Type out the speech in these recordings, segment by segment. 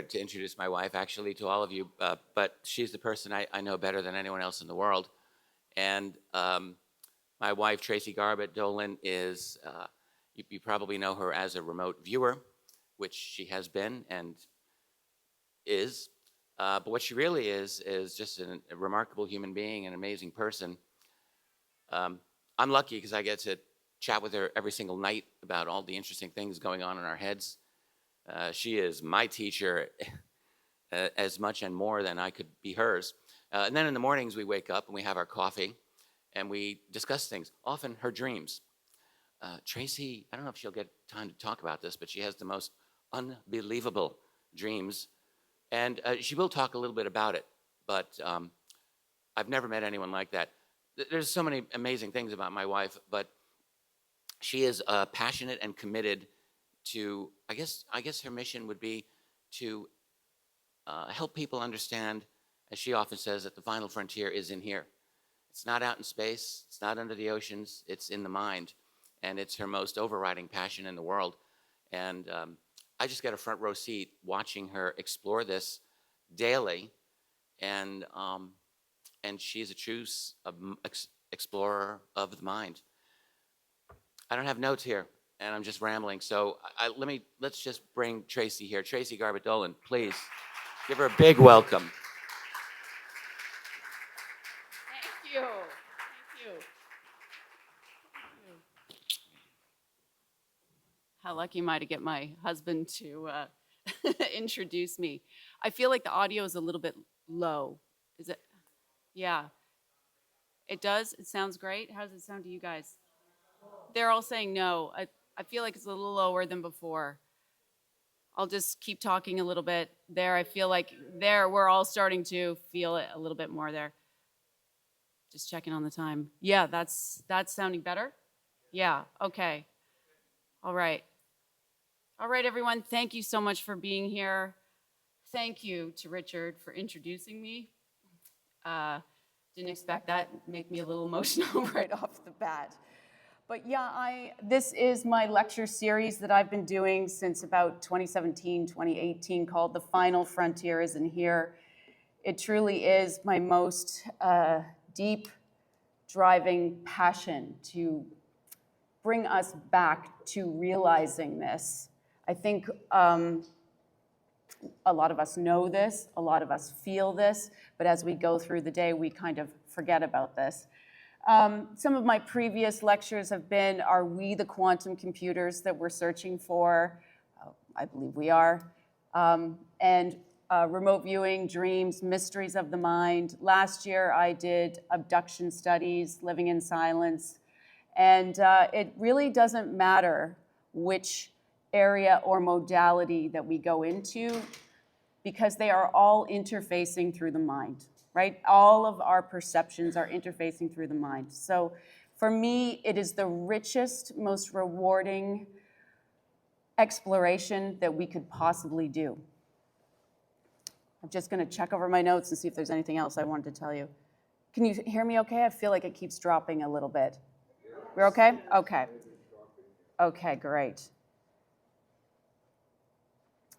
honored to introduce my wife, actually, to all of you, but she's the person I know better than anyone else in the world. And my wife, Tracey Garbutt Dolan, is, you probably know her as a remote viewer, which she has been and is. But what she really is just a remarkable human being, an amazing person. I'm lucky because I get to chat with her every single night about all the interesting things going on in our heads. She is my teacher as much and more than I could be hers. And then in the mornings we wake up and we have our coffee and we discuss things, often her dreams. Tracey, I don't know if she'll get time to talk about this, but she has the most unbelievable dreams. And she will talk a little bit about it, but I've never met anyone like that. There's so many amazing things about my wife, but she is passionate and committed to, I guess her mission would be to help people understand, as she often says, that the final frontier is in here. It's not out in space, it's not under the oceans, it's in the mind. And it's her most overriding passion in the world. And I just got a front row seat watching her explore this daily. And she's a true explorer of the mind. I don't have notes here, and I'm just rambling. So let's just bring Tracey here. Tracey Garbutt Dolan, please give her a big welcome. Thank you. Thank you. How lucky am I to get my husband to introduce me? I feel like the audio is a little bit low. Is it? Yeah. It does? It sounds great? How does it sound to you guys? They're all saying no. I feel like it's a little lower than before. I'll just keep talking a little bit there. I feel like there we're all starting to feel it a little bit more there. Just checking on the time. Yeah, that's sounding better? Yeah, okay. All right. All right, everyone. Thank you so much for being here. Thank you to Richard for introducing me. Didn't expect that. Make me a little emotional right off the bat. But yeah, this is my lecture series that I've been doing since about 2017, 2018, called The Final Frontier is in Here. It truly is my most deep, driving passion to bring us back to realizing this. I think a lot of us know this, a lot of us feel this, but as we go through the day, we kind of forget about this. Some of my previous lectures have been, are we the quantum computers that we're searching for? I believe we are. And remote viewing, dreams, mysteries of the mind. Last year I did abduction studies, living in silence. And it really doesn't matter which area or modality that we go into, because they are all interfacing through the mind, right? All of our perceptions are interfacing through the mind. So for me, it is the richest, most rewarding exploration that we could possibly do. I'm just gonna check over my notes and see if there's anything else I wanted to tell you. Can you hear me okay? I feel like it keeps dropping a little bit. We're okay? Okay. Okay, great.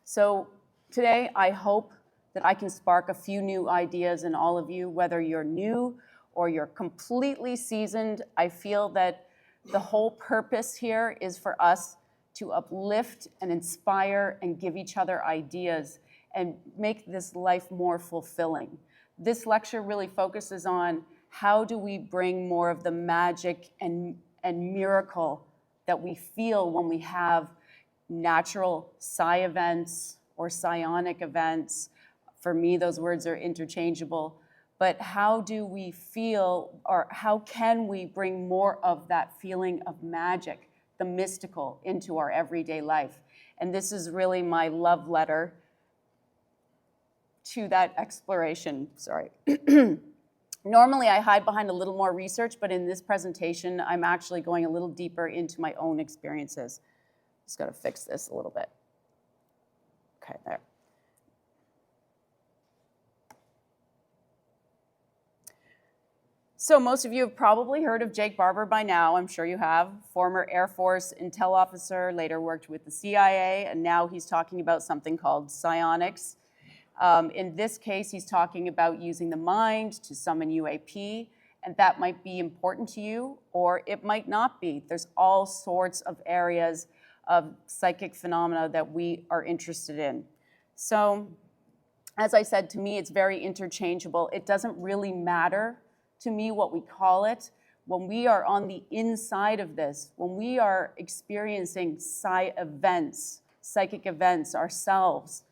So today, I hope that I can spark a few new ideas in all of you, whether you're new or you're completely seasoned. I feel that the whole purpose here is for us to uplift and inspire and give each other ideas and make this life more fulfilling. This lecture really focuses on how do we bring more of the magic and miracle that we feel when we have natural psi events or psionic events. For me, those words are interchangeable. But how do we feel, or how can we bring more of that feeling of magic, the mystical, into our everyday life? And this is really my love letter to that exploration. Sorry. Normally, I hide behind a little more research, but in this presentation, I'm actually going a little deeper into my own experiences. Just got to fix this a little bit. Okay, there. So most of you have probably heard of Jake Barber by now. I'm sure you have. Former Air Force intel officer, later worked with the CIA, and now he's talking about something called psionics. In this case, he's talking about using the mind to summon UAP, and that might be important to you, or it might not be. There's all sorts of areas of psychic phenomena that we are interested in. So, as I said, to me, it's very interchangeable. It doesn't really matter to me what we call it. When we are on the inside of this, when we are experiencing psychic events ourselves,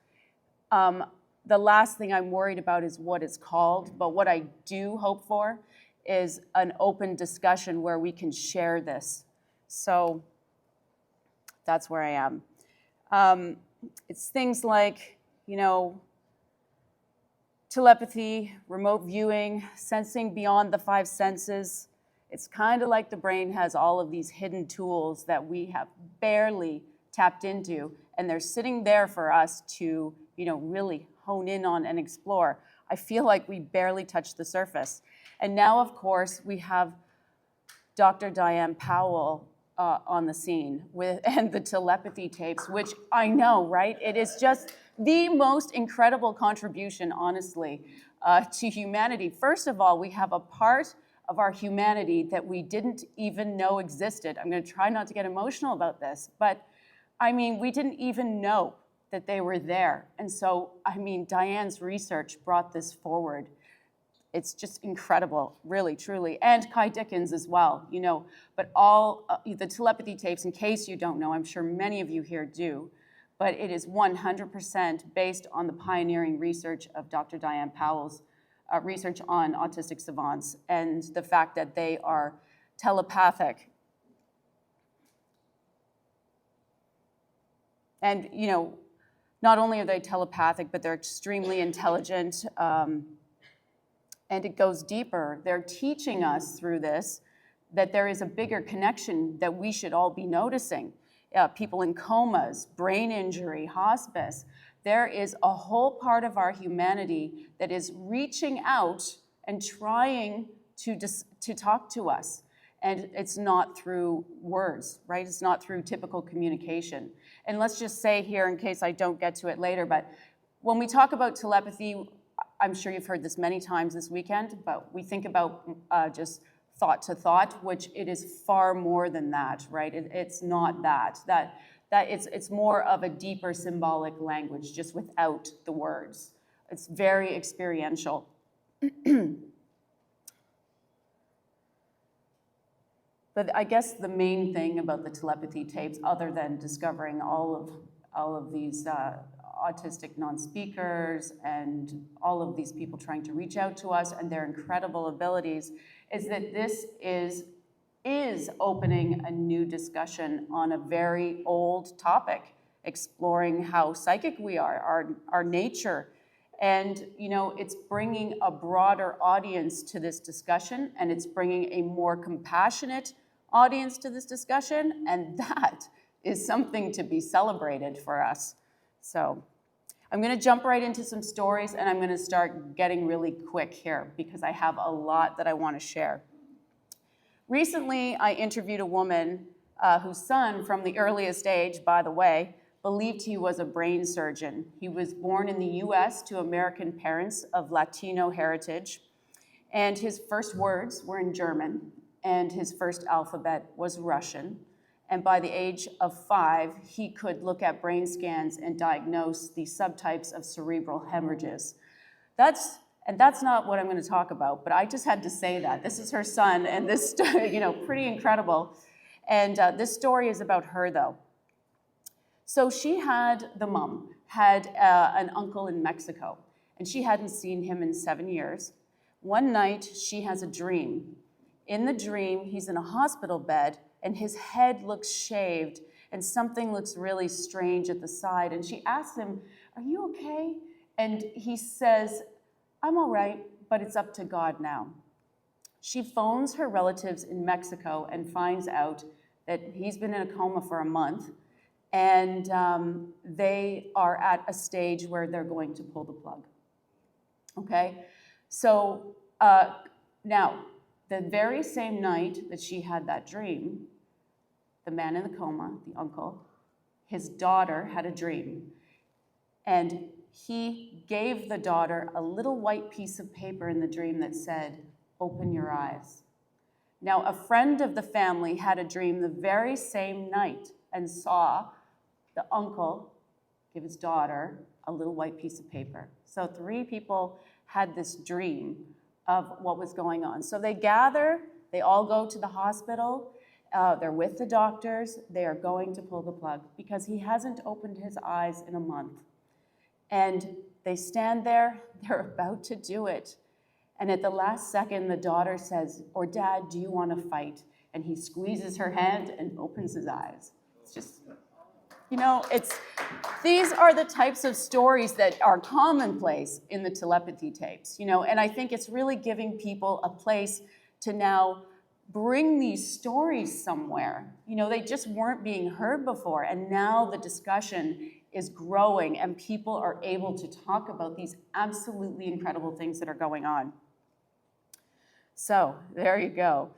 the last thing I'm worried about is what it's called, but what I do hope for is an open discussion where we can share this. So that's where I am. It's things like, telepathy, remote viewing, sensing beyond the five senses. It's kind of like the brain has all of these hidden tools that we have barely tapped into, and they're sitting there for us to, really hone in on and explore. I feel like we barely touched the surface. And now, of course, we have Dr. Diane Powell on the scene and the telepathy tapes, which I know, right? It is just the most incredible contribution, honestly, to humanity. First of all, we have a part of our humanity that we didn't even know existed. I'm going to try not to get emotional about this, but we didn't even know that they were there. And so, Diane's research brought this forward. It's just incredible, really, truly. And Kai Dickens as well, But all the telepathy tapes, in case you don't know, I'm sure many of you here do, but it is 100% based on the pioneering research of Dr. Diane Powell's research on autistic savants and the fact that they are telepathic. And, not only are they telepathic, but they're extremely intelligent. And it goes deeper. They're teaching us through this that there is a bigger connection that we should all be noticing. People in comas, brain injury, hospice. There is a whole part of our humanity that is reaching out and trying to talk to us. And it's not through words, right? It's not through typical communication. And let's just say here, in case I don't get to it later, but when we talk about telepathy, I'm sure you've heard this many times this weekend, but we think about just thought to thought, which it is far more than that, right? It's not that it's more of a deeper symbolic language, just without the words. It's very experiential. But I guess the main thing about the telepathy tapes, other than discovering all of these autistic non-speakers and all of these people trying to reach out to us and their incredible abilities, is that this is opening a new discussion on a very old topic, exploring how psychic we are, our nature. And, it's bringing a broader audience to this discussion, and it's bringing a more compassionate audience to this discussion, and that is something to be celebrated for us. So I'm going to jump right into some stories, and I'm going to start getting really quick here because I have a lot that I want to share. Recently, I interviewed a woman whose son, from the earliest age, by the way, believed he was a brain surgeon. He was born in the US to American parents of Latino heritage, and his first words were in German, and his first alphabet was Russian. And by the age of 5, he could look at brain scans and diagnose the subtypes of cerebral hemorrhages. That's not what I'm going to talk about, but I just had to say that. This is her son, and this, pretty incredible. And this story is about her, though. So the mom had an uncle in Mexico, and she hadn't seen him in 7 years. One night, she has a dream. In the dream, he's in a hospital bed, and his head looks shaved, and something looks really strange at the side. And she asks him, "Are you okay?" And he says, "I'm all right, but it's up to God now." She phones her relatives in Mexico and finds out that he's been in a coma for a month, and they are at a stage where they're going to pull the plug. Okay? So now, the very same night that she had that dream, the man in the coma, the uncle, his daughter had a dream. And he gave the daughter a little white piece of paper in the dream that said, "Open your eyes." Now, a friend of the family had a dream the very same night and saw the uncle give his daughter a little white piece of paper. So 3 people had this dream of what was going on. So they gather, they all go to the hospital, they're with the doctors, they are going to pull the plug because he hasn't opened his eyes in a month. And they stand there, they're about to do it. And at the last second, the daughter says, "Or Dad, do you want to fight?" And he squeezes her hand and opens his eyes. It's just, these are the types of stories that are commonplace in the telepathy tapes, and I think it's really giving people a place to now bring these stories somewhere. They just weren't being heard before, and now the discussion is growing and people are able to talk about these absolutely incredible things that are going on. So there you go.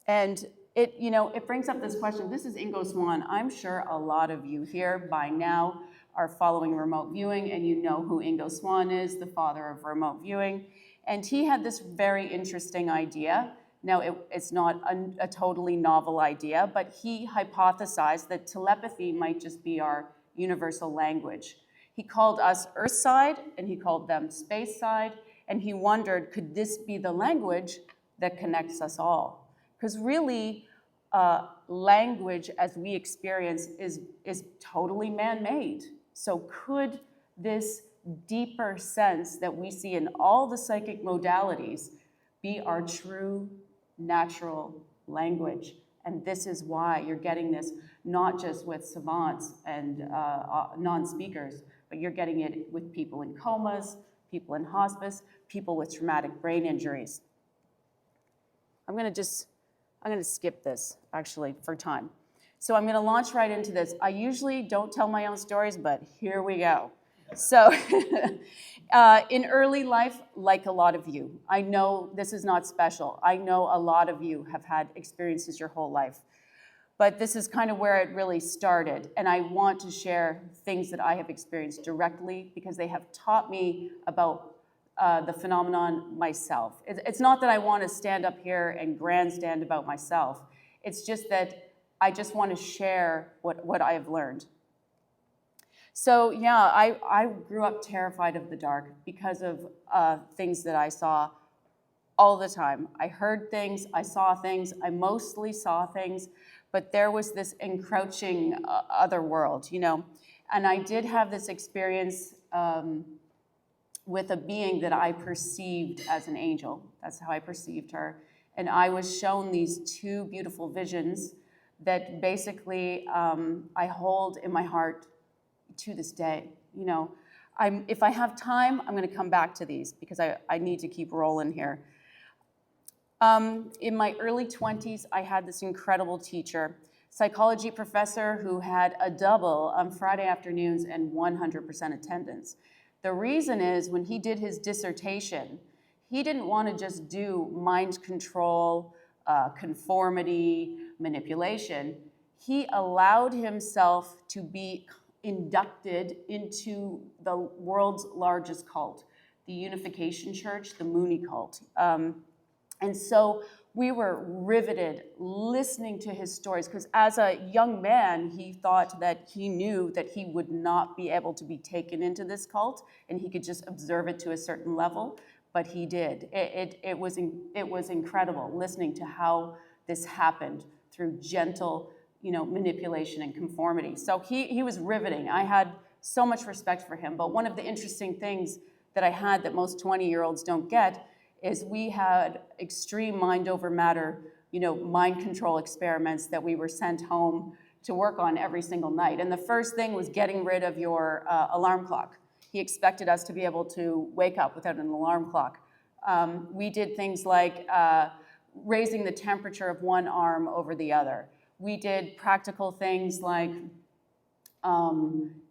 And it brings up this question. This is Ingo Swann. I'm sure a lot of you here by now are following remote viewing, and you know who Ingo Swann is, the father of remote viewing. And he had this very interesting idea. Now, it's not a totally novel idea, but he hypothesized that telepathy might just be our universal language. He called us Earthside, and he called them Spaceside, and he wondered, could this be the language that connects us all? Because really, language as we experience is totally man-made. So could this deeper sense that we see in all the psychic modalities be our true natural language? And this is why you're getting this not just with savants and non-speakers, but you're getting it with people in comas, people in hospice, people with traumatic brain injuries. I'm going to skip this, actually, for time. So I'm going to launch right into this. I usually don't tell my own stories, but here we go. So in early life, like a lot of you, I know this is not special. I know a lot of you have had experiences your whole life. But this is kind of where it really started. And I want to share things that I have experienced directly because they have taught me about the phenomenon myself. It's not that I want to stand up here and grandstand about myself. It's just that I just want to share what I have learned. So yeah, I grew up terrified of the dark because of things that I saw all the time. I heard things, I saw things, I mostly saw things, but there was this encroaching other world, And I did have this experience with a being that I perceived as an angel. That's how I perceived her. And I was shown these 2 beautiful visions that basically I hold in my heart to this day. If I have time, I'm going to come back to these because I need to keep rolling here. In my early 20s, I had this incredible teacher, psychology professor who had a double on Friday afternoons and 100% attendance. The reason is when he did his dissertation, he didn't want to just do mind control, conformity, manipulation. He allowed himself to be inducted into the world's largest cult, the Unification Church, the Mooney cult. And so we were riveted listening to his stories because as a young man, he thought that he knew that he would not be able to be taken into this cult and he could just observe it to a certain level, but he did. It was incredible listening to how this happened through gentle, manipulation and conformity. So he was riveting. I had so much respect for him, but one of the interesting things that I had that most 20-year-olds don't get is we had extreme mind over matter, mind control experiments that we were sent home to work on every single night. And the first thing was getting rid of your alarm clock. He expected us to be able to wake up without an alarm clock. We did things like raising the temperature of one arm over the other. We did practical things like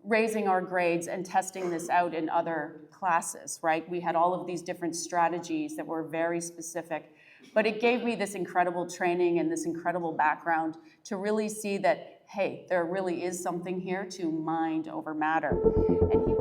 raising our grades and testing this out in other classes, right? We had all of these different strategies that were very specific, but it gave me this incredible training and this incredible background to really see that hey, there really is something here to mind over matter. And he